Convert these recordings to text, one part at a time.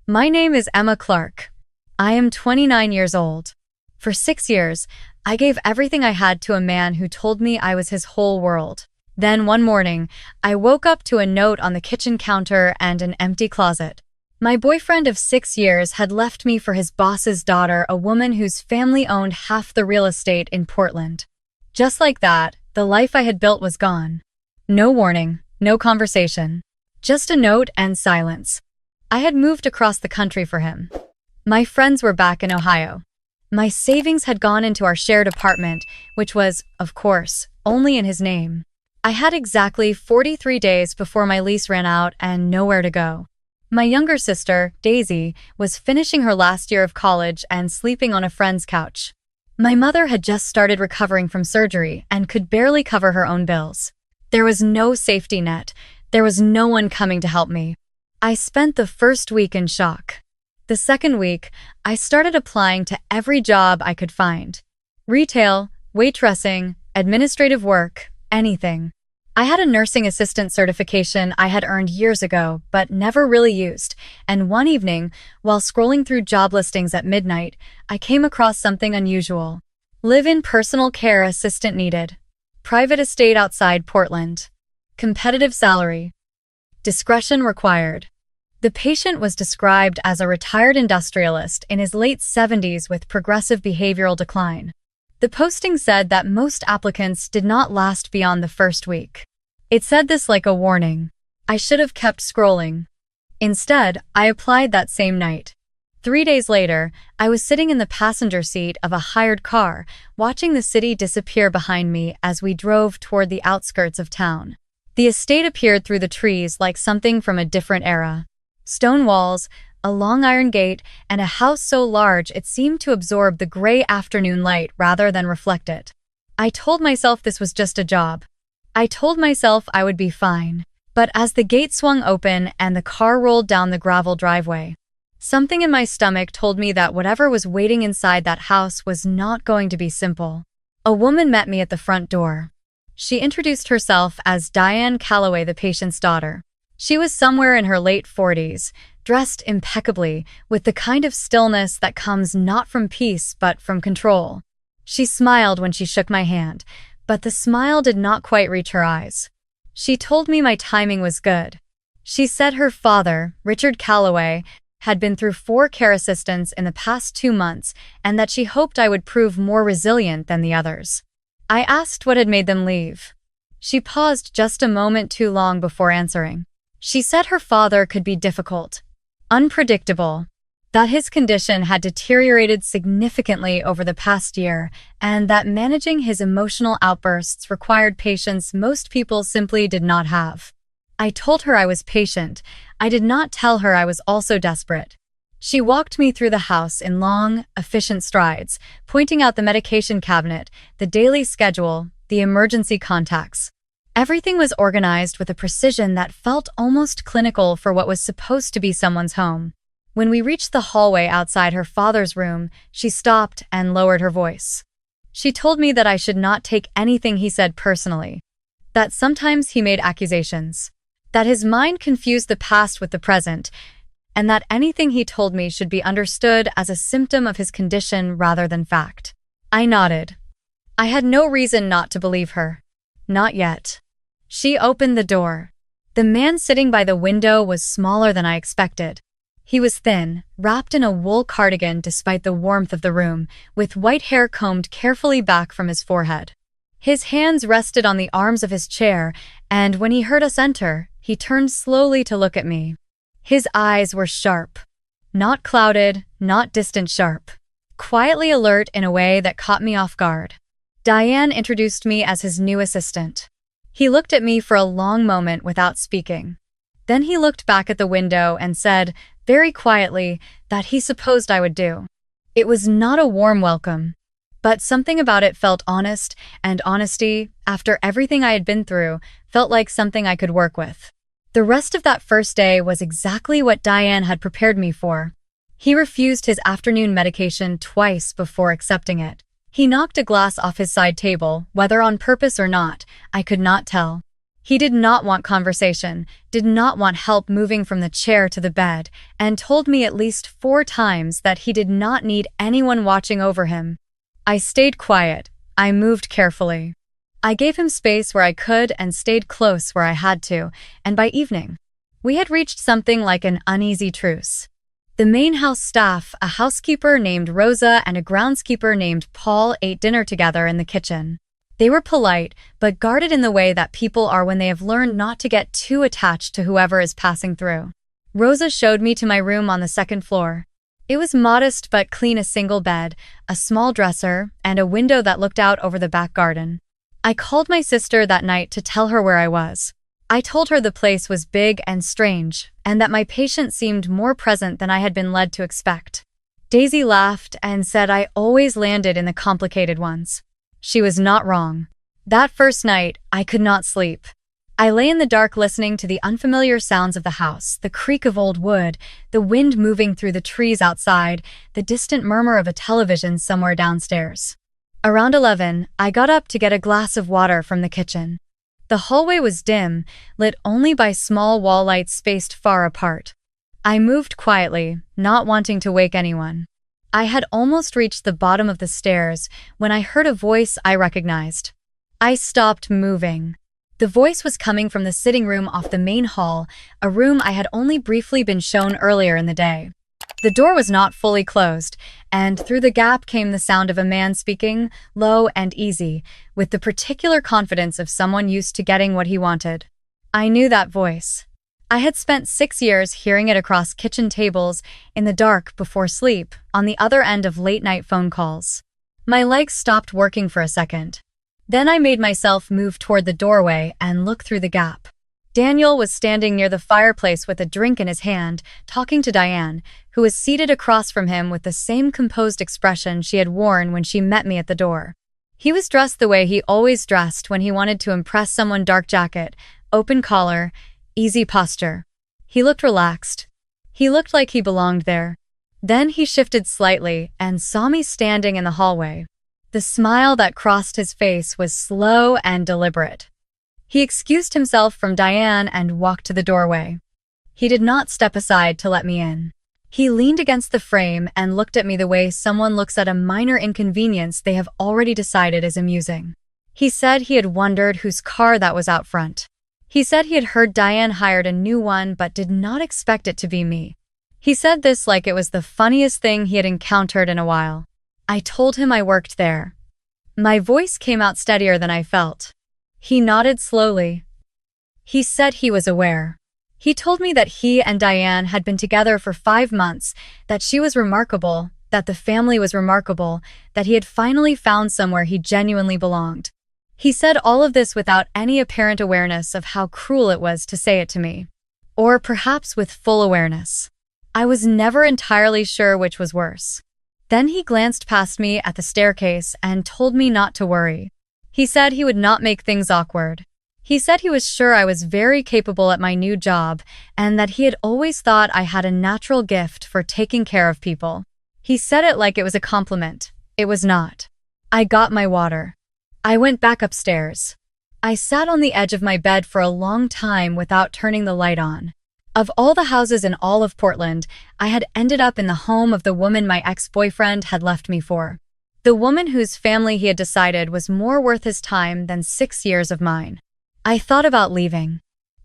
My name is Emma Clark. I am 29 years old. For 6 years, I gave everything I had to a man who told me I was his whole world. Then one morning, I woke up to a note on the kitchen counter and an empty closet. My boyfriend of 6 years had left me for his boss's daughter, a woman whose family owned half the real estate in Portland. Just like that, the life I had built was gone. No warning, no conversation. Just a note and silence. I had moved across the country for him. My friends were back in Ohio. My savings had gone into our shared apartment, which was, of course, only in his name. I had exactly 43 days before my lease ran out and nowhere to go. My younger sister, Daisy, was finishing her last year of college and sleeping on a friend's couch. My mother had just started recovering from surgery and could barely cover her own bills. There was no safety net. There was no one coming to help me. I spent the first week in shock. The second week, I started applying to every job I could find. Retail, waitressing, administrative work, anything. I had a nursing assistant certification I had earned years ago, but never really used, and one evening, while scrolling through job listings at midnight, I came across something unusual. Live-in personal care assistant needed. Private estate outside Portland. Competitive salary. Discretion required. The patient was described as a retired industrialist in his late 70s with progressive behavioral decline. The posting said that most applicants did not last beyond the first week. It said this like a warning. I should have kept scrolling. Instead, I applied that same night. 3 days later, I was sitting in the passenger seat of a hired car, watching the city disappear behind me as we drove toward the outskirts of town. The estate appeared through the trees like something from a different era. Stone walls, a long iron gate, and a house so large it seemed to absorb the gray afternoon light rather than reflect it. I told myself this was just a job. I told myself I would be fine. But as the gate swung open and the car rolled down the gravel driveway, something in my stomach told me that whatever was waiting inside that house was not going to be simple. A woman met me at the front door. She introduced herself as Diane Calloway, the patient's daughter. She was somewhere in her late 40s, dressed impeccably, with the kind of stillness that comes not from peace but from control. She smiled when she shook my hand, but the smile did not quite reach her eyes. She told me my timing was good. She said her father, Richard Calloway, had been through 4 care assistants in the past 2 months and that she hoped I would prove more resilient than the others. I asked what had made them leave. She paused just a moment too long before answering. She said her father could be difficult, unpredictable, that his condition had deteriorated significantly over the past year, and that managing his emotional outbursts required patience most people simply did not have. I told her I was patient. I did not tell her I was also desperate. She walked me through the house in long, efficient strides, pointing out the medication cabinet, the daily schedule, the emergency contacts. Everything was organized with a precision that felt almost clinical for what was supposed to be someone's home. When we reached the hallway outside her father's room, she stopped and lowered her voice. She told me that I should not take anything he said personally, that sometimes he made accusations, that his mind confused the past with the present, and that anything he told me should be understood as a symptom of his condition rather than fact. I nodded. I had no reason not to believe her. Not yet. She opened the door. The man sitting by the window was smaller than I expected. He was thin, wrapped in a wool cardigan despite the warmth of the room, with white hair combed carefully back from his forehead. His hands rested on the arms of his chair, and when he heard us enter, he turned slowly to look at me. His eyes were sharp. Not clouded, not distant sharp. Quietly alert in a way that caught me off guard. Diane introduced me as his new assistant. He looked at me for a long moment without speaking. Then he looked back at the window and said, very quietly, that he supposed I would do. It was not a warm welcome, but something about it felt honest, and honesty, after everything I had been through, felt like something I could work with. The rest of that first day was exactly what Diane had prepared me for. He refused his afternoon medication twice before accepting it. He knocked a glass off his side table, whether on purpose or not, I could not tell. He did not want conversation, did not want help moving from the chair to the bed, and told me at least 4 times that he did not need anyone watching over him. I stayed quiet. I moved carefully. I gave him space where I could and stayed close where I had to, and by evening, we had reached something like an uneasy truce. The main house staff, a housekeeper named Rosa and a groundskeeper named Paul, ate dinner together in the kitchen. They were polite, but guarded in the way that people are when they have learned not to get too attached to whoever is passing through. Rosa showed me to my room on the 2nd floor. It was modest but clean, a single bed, a small dresser, and a window that looked out over the back garden. I called my sister that night to tell her where I was. I told her the place was big and strange, and that my patient seemed more present than I had been led to expect. Daisy laughed and said I always landed in the complicated ones. She was not wrong. That first night, I could not sleep. I lay in the dark listening to the unfamiliar sounds of the house, the creak of old wood, the wind moving through the trees outside, the distant murmur of a television somewhere downstairs. Around 11, I got up to get a glass of water from the kitchen. The hallway was dim, lit only by small wall lights spaced far apart. I moved quietly, not wanting to wake anyone. I had almost reached the bottom of the stairs when I heard a voice I recognized. I stopped moving. The voice was coming from the sitting room off the main hall, a room I had only briefly been shown earlier in the day. The door was not fully closed, and through the gap came the sound of a man speaking, low and easy, with the particular confidence of someone used to getting what he wanted. I knew that voice. I had spent 6 years hearing it across kitchen tables, in the dark before sleep, on the other end of late-night phone calls. My legs stopped working for a second. Then I made myself move toward the doorway and look through the gap. Daniel was standing near the fireplace with a drink in his hand, talking to Diane, who was seated across from him with the same composed expression she had worn when she met me at the door. He was dressed the way he always dressed when he wanted to impress someone: dark jacket, open collar, easy posture. He looked relaxed. He looked like he belonged there. Then he shifted slightly and saw me standing in the hallway. The smile that crossed his face was slow and deliberate. He excused himself from Diane and walked to the doorway. He did not step aside to let me in. He leaned against the frame and looked at me the way someone looks at a minor inconvenience they have already decided is amusing. He said he had wondered whose car that was out front. He said he had heard Diane hired a new one but did not expect it to be me. He said this like it was the funniest thing he had encountered in a while. I told him I worked there. My voice came out steadier than I felt. He nodded slowly. He said he was aware. He told me that he and Diane had been together for 5 months, that she was remarkable, that the family was remarkable, that he had finally found somewhere he genuinely belonged. He said all of this without any apparent awareness of how cruel it was to say it to me. Or perhaps with full awareness. I was never entirely sure which was worse. Then he glanced past me at the staircase and told me not to worry. He said he would not make things awkward. He said he was sure I was very capable at my new job and that he had always thought I had a natural gift for taking care of people. He said it like it was a compliment. It was not. I got my water. I went back upstairs. I sat on the edge of my bed for a long time without turning the light on. Of all the houses in all of Portland, I had ended up in the home of the woman my ex-boyfriend had left me for. The woman whose family he had decided was more worth his time than 6 years of mine. I thought about leaving.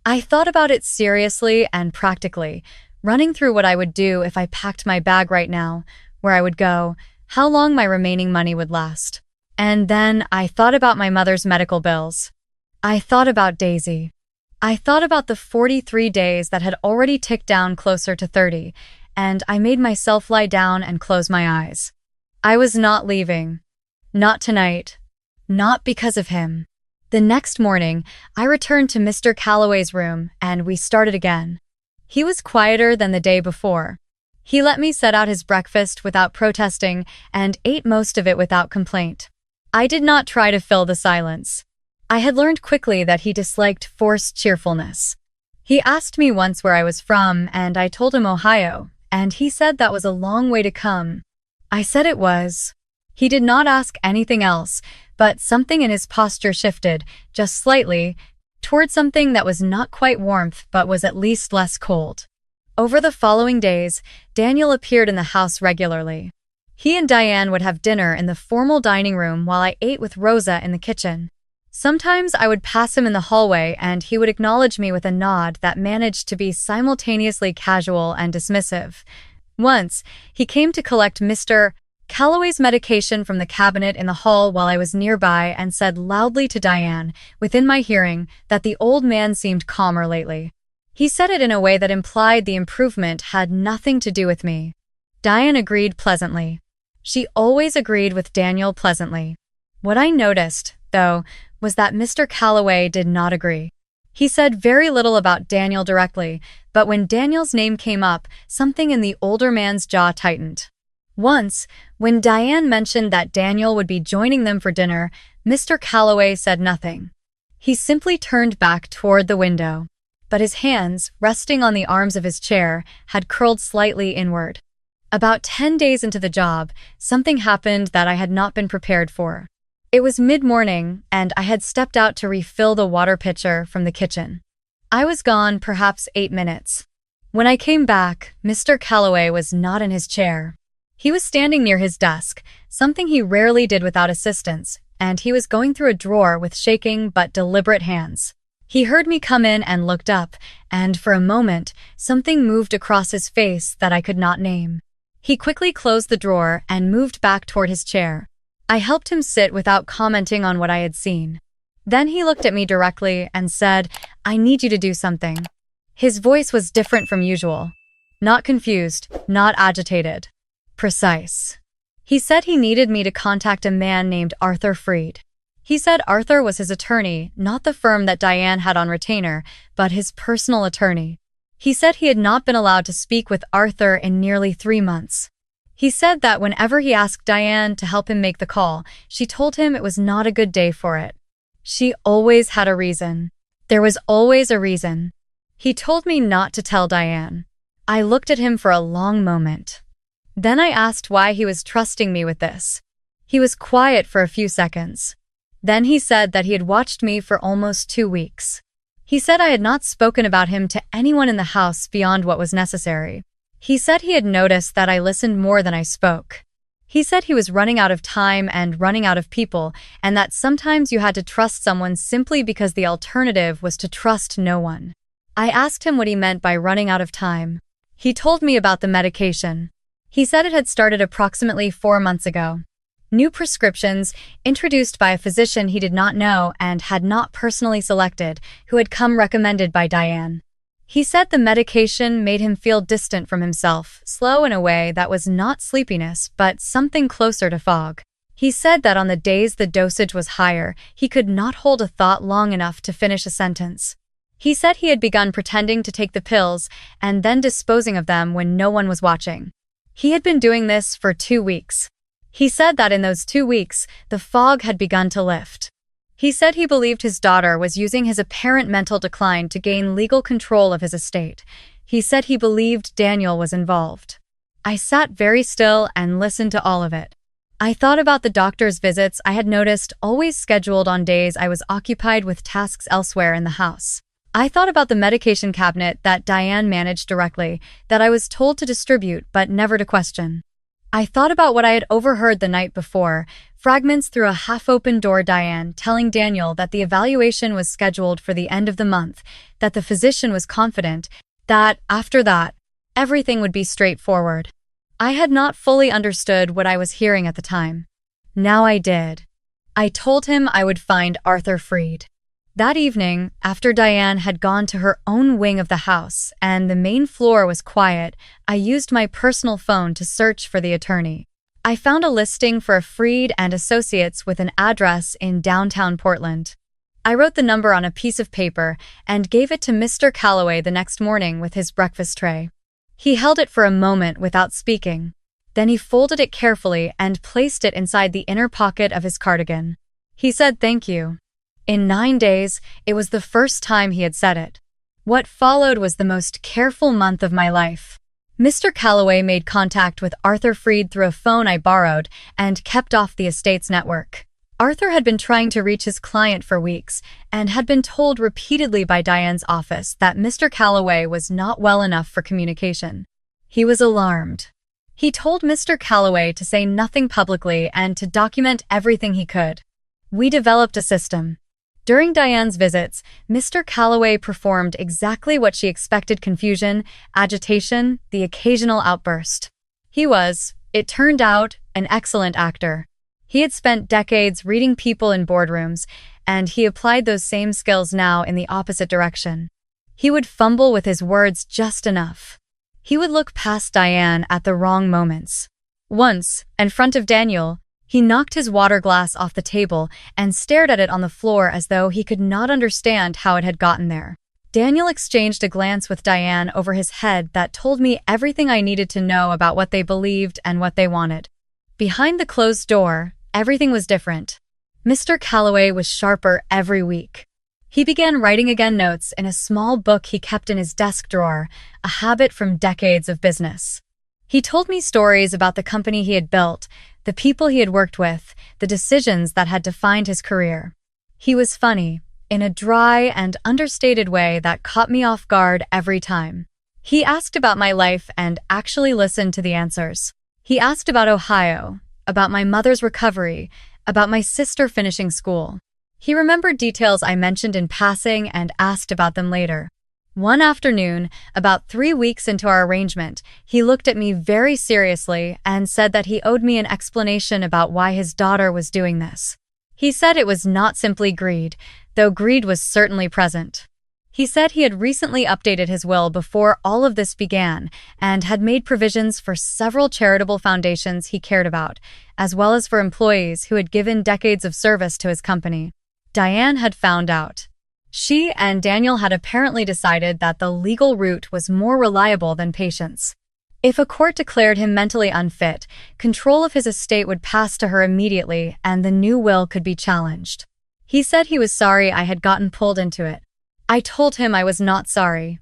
I thought about it seriously and practically, running through what I would do if I packed my bag right now, where I would go, how long my remaining money would last. And then I thought about my mother's medical bills. I thought about Daisy. I thought about the 43 days that had already ticked down closer to 30, and I made myself lie down and close my eyes. I was not leaving. Not tonight. Not because of him. The next morning, I returned to Mr. Calloway's room, and we started again. He was quieter than the day before. He let me set out his breakfast without protesting and ate most of it without complaint. I did not try to fill the silence. I had learned quickly that he disliked forced cheerfulness. He asked me once where I was from, and I told him Ohio, and he said that was a long way to come. I said it was. He did not ask anything else, but something in his posture shifted, just slightly, toward something that was not quite warmth but was at least less cold. Over the following days, Daniel appeared in the house regularly. He and Diane would have dinner in the formal dining room while I ate with Rosa in the kitchen. Sometimes I would pass him in the hallway and he would acknowledge me with a nod that managed to be simultaneously casual and dismissive. Once, he came to collect Mr. Calloway's medication from the cabinet in the hall while I was nearby and said loudly to Diane, within my hearing, that the old man seemed calmer lately. He said it in a way that implied the improvement had nothing to do with me. Diane agreed pleasantly. She always agreed with Daniel pleasantly. What I noticed, though, was that Mr. Calloway did not agree. He said very little about Daniel directly, but when Daniel's name came up, something in the older man's jaw tightened. Once, when Diane mentioned that Daniel would be joining them for dinner, Mr. Calloway said nothing. He simply turned back toward the window, but his hands, resting on the arms of his chair, had curled slightly inward. About 10 days into the job, something happened that I had not been prepared for. It was mid-morning, and I had stepped out to refill the water pitcher from the kitchen. I was gone perhaps 8 minutes. When I came back, Mr. Calloway was not in his chair. He was standing near his desk, something he rarely did without assistance, and he was going through a drawer with shaking but deliberate hands. He heard me come in and looked up, and for a moment, something moved across his face that I could not name. He quickly closed the drawer and moved back toward his chair. I helped him sit without commenting on what I had seen. Then he looked at me directly and said, "I need you to do something." His voice was different from usual. Not confused, not agitated. Precise. He said he needed me to contact a man named Arthur Freed. He said Arthur was his attorney, not the firm that Diane had on retainer, but his personal attorney. He said he had not been allowed to speak with Arthur in nearly 3 months. He said that whenever he asked Diane to help him make the call, she told him it was not a good day for it. She always had a reason. There was always a reason. He told me not to tell Diane. I looked at him for a long moment. Then I asked why he was trusting me with this. He was quiet for a few seconds. Then he said that he had watched me for almost 2 weeks. He said I had not spoken about him to anyone in the house beyond what was necessary. He said he had noticed that I listened more than I spoke. He said he was running out of time and running out of people, and that sometimes you had to trust someone simply because the alternative was to trust no one. I asked him what he meant by running out of time. He told me about the medication. He said it had started approximately 4 months ago. New prescriptions, introduced by a physician he did not know and had not personally selected, who had come recommended by Diane. He said the medication made him feel distant from himself, slow in a way that was not sleepiness, but something closer to fog. He said that on the days the dosage was higher, he could not hold a thought long enough to finish a sentence. He said he had begun pretending to take the pills and then disposing of them when no one was watching. He had been doing this for 2 weeks. He said that in those 2 weeks, the fog had begun to lift. He said he believed his daughter was using his apparent mental decline to gain legal control of his estate. He said he believed Daniel was involved. I sat very still and listened to all of it. I thought about the doctor's visits I had noticed always scheduled on days I was occupied with tasks elsewhere in the house. I thought about the medication cabinet that Diane managed directly, that I was told to distribute but never to question. I thought about what I had overheard the night before, fragments through a half-open door, Diane telling Daniel that the evaluation was scheduled for the end of the month, that the physician was confident, that, after that, everything would be straightforward. I had not fully understood what I was hearing at the time. Now I did. I told him I would find Arthur Freed. That evening, after Diane had gone to her own wing of the house and the main floor was quiet, I used my personal phone to search for the attorney. I found a listing for a Freed and Associates with an address in downtown Portland. I wrote the number on a piece of paper and gave it to Mr. Calloway the next morning with his breakfast tray. He held it for a moment without speaking. Then he folded it carefully and placed it inside the inner pocket of his cardigan. He said thank you. In 9 days, it was the first time he had said it. What followed was the most careful month of my life. Mr. Calloway made contact with Arthur Freed through a phone I borrowed and kept off the estate's network. Arthur had been trying to reach his client for weeks and had been told repeatedly by Diane's office that Mr. Calloway was not well enough for communication. He was alarmed. He told Mr. Calloway to say nothing publicly and to document everything he could. We developed a system. During Diane's visits, Mr. Calloway performed exactly what she expected: confusion, agitation, the occasional outburst. He was, it turned out, an excellent actor. He had spent decades reading people in boardrooms, and he applied those same skills now in the opposite direction. He would fumble with his words just enough. He would look past Diane at the wrong moments. Once, in front of Daniel, he knocked his water glass off the table and stared at it on the floor as though he could not understand how it had gotten there. Daniel exchanged a glance with Diane over his head that told me everything I needed to know about what they believed and what they wanted. Behind the closed door, everything was different. Mr. Calloway was sharper every week. He began writing again notes in a small book he kept in his desk drawer, a habit from decades of business. He told me stories about the company he had built, the people he had worked with, the decisions that had defined his career. He was funny, in a dry and understated way that caught me off guard every time. He asked about my life and actually listened to the answers. He asked about Ohio, about my mother's recovery, about my sister finishing school. He remembered details I mentioned in passing and asked about them later. One afternoon, about 3 weeks into our arrangement, he looked at me very seriously and said that he owed me an explanation about why his daughter was doing this. He said it was not simply greed, though greed was certainly present. He said he had recently updated his will before all of this began and had made provisions for several charitable foundations he cared about, as well as for employees who had given decades of service to his company. Diane had found out. She and Daniel had apparently decided that the legal route was more reliable than patience. If a court declared him mentally unfit, control of his estate would pass to her immediately and the new will could be challenged. He said he was sorry I had gotten pulled into it. I told him I was not sorry.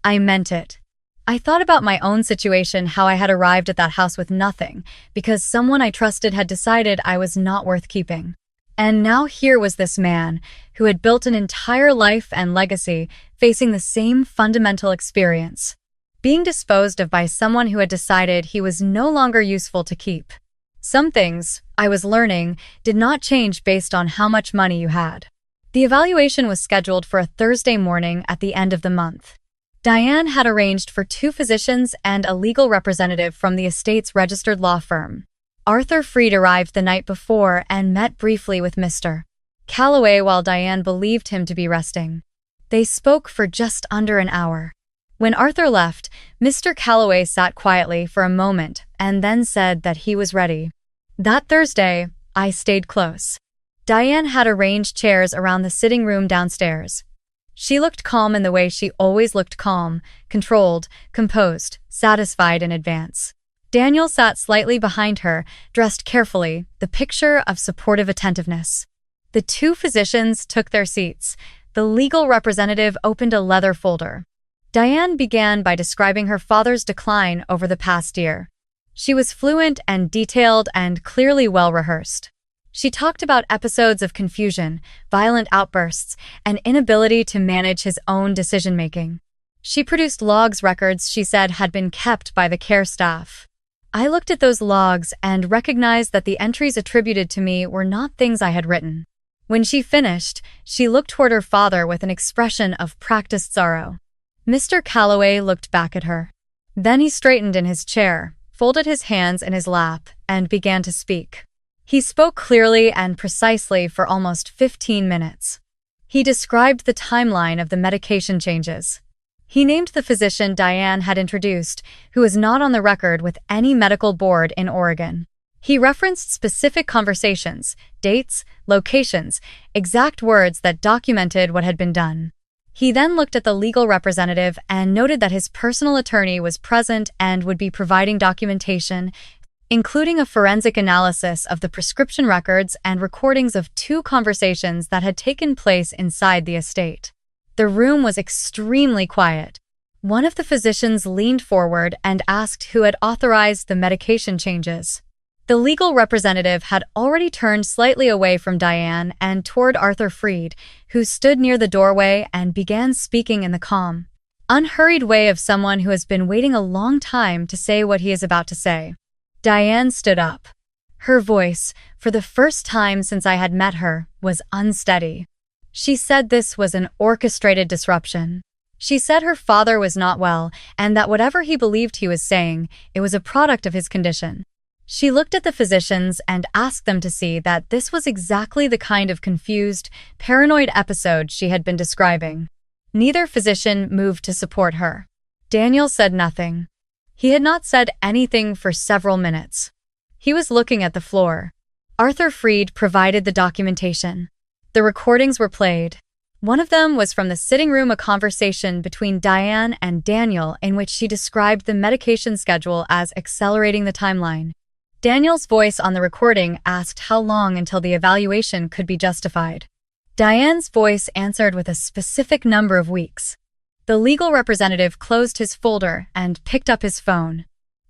I meant it. I thought about my own situation, how I had arrived at that house with nothing, because someone I trusted had decided I was not worth keeping. And now here was this man, who had built an entire life and legacy, facing the same fundamental experience. Being disposed of by someone who had decided he was no longer useful to keep. Some things, I was learning, did not change based on how much money you had. The evaluation was scheduled for a Thursday morning at the end of the month. Diane had arranged for 2 physicians and a legal representative from the estate's registered law firm. Arthur Freed arrived the night before and met briefly with Mr. Calloway while Diane believed him to be resting. They spoke for just under an hour. When Arthur left, Mr. Calloway sat quietly for a moment and then said that he was ready. That Thursday, I stayed close. Diane had arranged chairs around the sitting room downstairs. She looked calm in the way she always looked: calm, controlled, composed, satisfied in advance. Daniel sat slightly behind her, dressed carefully, the picture of supportive attentiveness. The 2 physicians took their seats. The legal representative opened a leather folder. Diane began by describing her father's decline over the past year. She was fluent and detailed and clearly well-rehearsed. She talked about episodes of confusion, violent outbursts, and inability to manage his own decision-making. She produced records she said had been kept by the care staff. I looked at those logs and recognized that the entries attributed to me were not things I had written. When she finished, she looked toward her father with an expression of practiced sorrow. Mr. Calloway looked back at her. Then he straightened in his chair, folded his hands in his lap, and began to speak. He spoke clearly and precisely for almost 15 minutes. He described the timeline of the medication changes. He named the physician Diane had introduced, who was not on the record with any medical board in Oregon. He referenced specific conversations, dates, locations, exact words that documented what had been done. He then looked at the legal representative and noted that his personal attorney was present and would be providing documentation, including a forensic analysis of the prescription records and recordings of 2 conversations that had taken place inside the estate. The room was extremely quiet. One of the physicians leaned forward and asked who had authorized the medication changes. The legal representative had already turned slightly away from Diane and toward Arthur Freed, who stood near the doorway and began speaking in the calm, unhurried way of someone who has been waiting a long time to say what he is about to say. Diane stood up. Her voice, for the first time since I had met her, was unsteady. She said this was an orchestrated disruption. She said her father was not well, and that whatever he believed he was saying, it was a product of his condition. She looked at the physicians and asked them to see that this was exactly the kind of confused, paranoid episode she had been describing. Neither physician moved to support her. Daniel said nothing. He had not said anything for several minutes. He was looking at the floor. Arthur Freed provided the documentation. The recordings were played. One of them was from the sitting room, a conversation between Diane and Daniel in which she described the medication schedule as accelerating the timeline. Daniel's voice on the recording asked how long until the evaluation could be justified. Diane's voice answered with a specific number of weeks. The legal representative closed his folder and picked up his phone.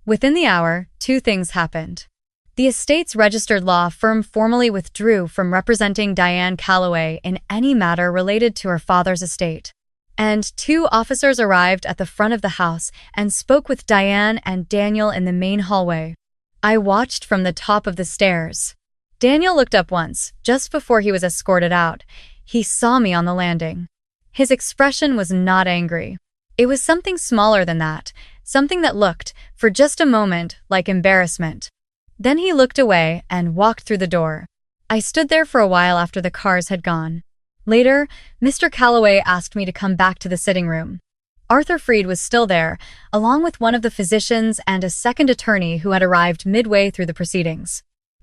Within the hour, two things happened. The estate's registered law firm formally withdrew from representing Diane Calloway in any matter related to her father's estate. And two officers arrived at the front of the house and spoke with Diane and Daniel in the main hallway. I watched from the top of the stairs. Daniel looked up once, just before he was escorted out. He saw me on the landing. His expression was not angry. It was something smaller than that, something that looked, for just a moment, like embarrassment. Then he looked away and walked through the door. I stood there for a while after the cars had gone. Later, Mr. Calloway asked me to come back to the sitting room. Arthur Freed was still there, along with one of the physicians and a second attorney who had arrived midway through the proceedings.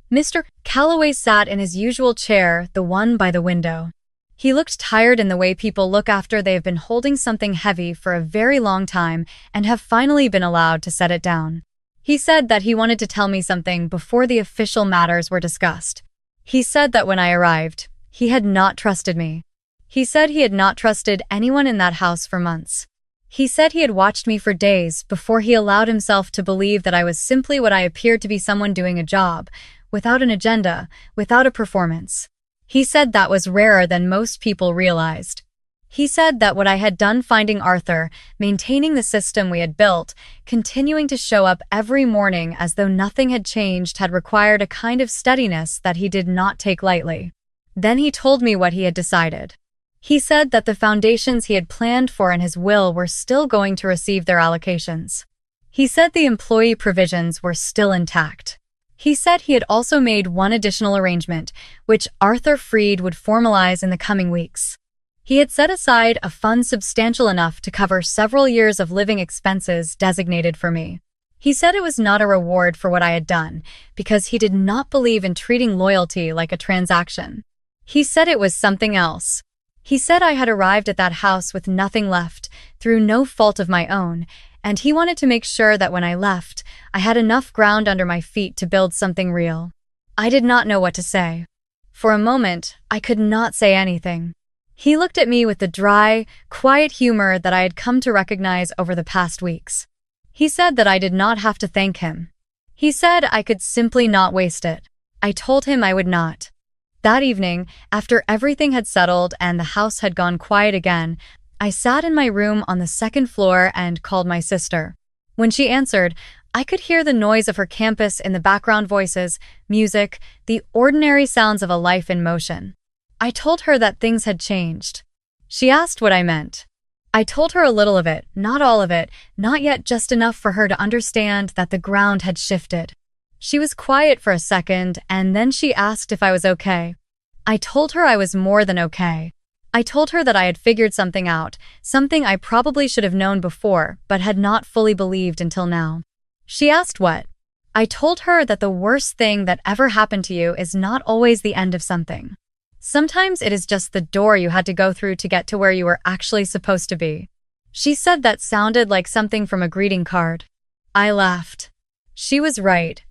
Mr. Calloway sat in his usual chair, the one by the window. He looked tired in the way people look after they have been holding something heavy for a very long time and have finally been allowed to set it down. He said that he wanted to tell me something before the official matters were discussed. He said that when I arrived, he had not trusted me. He said he had not trusted anyone in that house for months. He said he had watched me for days before he allowed himself to believe that I was simply what I appeared to be, someone doing a job, without an agenda, without a performance. He said that was rarer than most people realized. He said that what I had done finding Arthur, maintaining the system we had built, continuing to show up every morning as though nothing had changed, had required a kind of steadiness that he did not take lightly. Then he told me what he had decided. He said that the foundations he had planned for in his will were still going to receive their allocations. He said the employee provisions were still intact. He said he had also made one additional arrangement, which Arthur Freed would formalize in the coming weeks. He had set aside a fund substantial enough to cover several years of living expenses designated for me. He said it was not a reward for what I had done, because he did not believe in treating loyalty like a transaction. He said it was something else. He said I had arrived at that house with nothing left, through no fault of my own, and he wanted to make sure that when I left, I had enough ground under my feet to build something real. I did not know what to say. For a moment, I could not say anything. He looked at me with the dry, quiet humor that I had come to recognize over the past weeks. He said that I did not have to thank him. He said I could simply not waste it. I told him I would not. That evening, after everything had settled and the house had gone quiet again, I sat in my room on the second floor and called my sister. When she answered, I could hear the noise of her campus in the background, voices, music, the ordinary sounds of a life in motion. I told her that things had changed. She asked what I meant. I told her a little of it, not all of it, not yet just enough for her to understand that the ground had shifted. She was quiet for a second, and then she asked if I was okay. I told her I was more than okay. I told her that I had figured something out, something I probably should have known before, but had not fully believed until now. She asked what. I told her that the worst thing that ever happened to you is not always the end of something. Sometimes it is just the door you had to go through to get to where you were actually supposed to be. She said that sounded like something from a greeting card. I laughed. She was right.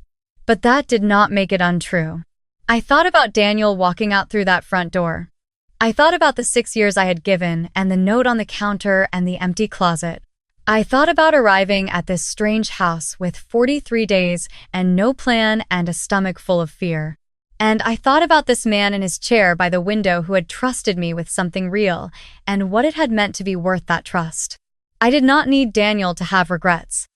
But that did not make it untrue. I thought about Daniel walking out through that front door. I thought about the 6 years I had given and the note on the counter and the empty closet. I thought about arriving at this strange house with 43 days and no plan and a stomach full of fear. And I thought about this man in his chair by the window who had trusted me with something real and what it had meant to be worth that trust. I did not need Daniel to have regrets.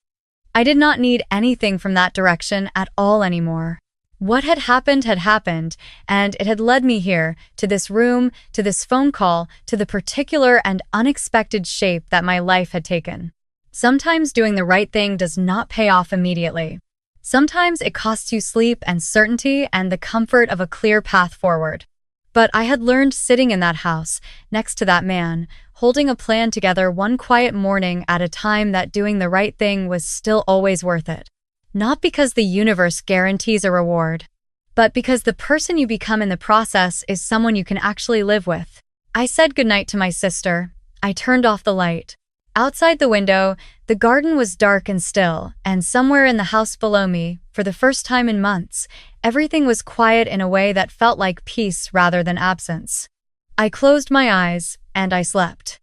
I did not need anything from that direction at all anymore. What had happened, and it had led me here, to this room, to this phone call, to the particular and unexpected shape that my life had taken. Sometimes doing the right thing does not pay off immediately. Sometimes it costs you sleep and certainty and the comfort of a clear path forward. But I had learned sitting in that house, next to that man, holding a plan together one quiet morning at a time that doing the right thing was still always worth it. Not because the universe guarantees a reward, but because the person you become in the process is someone you can actually live with. I said goodnight to my sister. I turned off the light. Outside the window, the garden was dark and still, and somewhere in the house below me, for the first time in months, everything was quiet in a way that felt like peace rather than absence. I closed my eyes, and I slept.